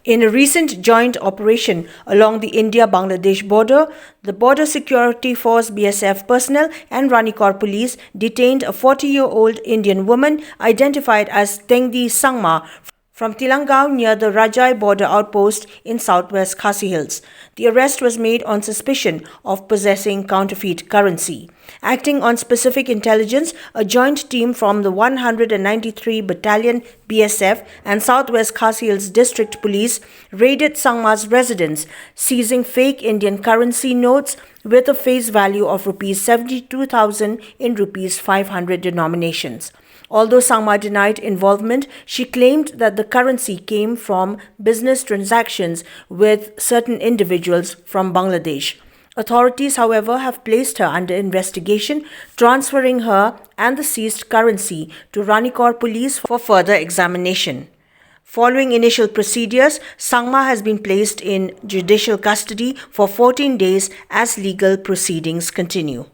In a recent joint operation along the India-Bangladesh border, the Border Security Force BSF personnel and Ranikor police detained a 40-year-old Indian woman identified as Tengdi Sangma from Tilangaon near the Rajai Border Outpost in South West Khasi Hills. The arrest was made on suspicion of possessing counterfeit currency. Acting on specific intelligence, a joint team from the 193 Battalion BSF and South West Khasi Hills District Police raided Sangma's residence, seizing fake Indian currency notes with a face value of Rs 72,000 in Rs 500 denominations. Although Sangma denied involvement, she claimed that the currency came from business transactions with certain individuals from Bangladesh. Authorities, however, have placed her under investigation, transferring her and the seized currency to Ranikor police for further examination. Following initial procedures, Sangma has been placed in judicial custody for 14 days as legal proceedings continue.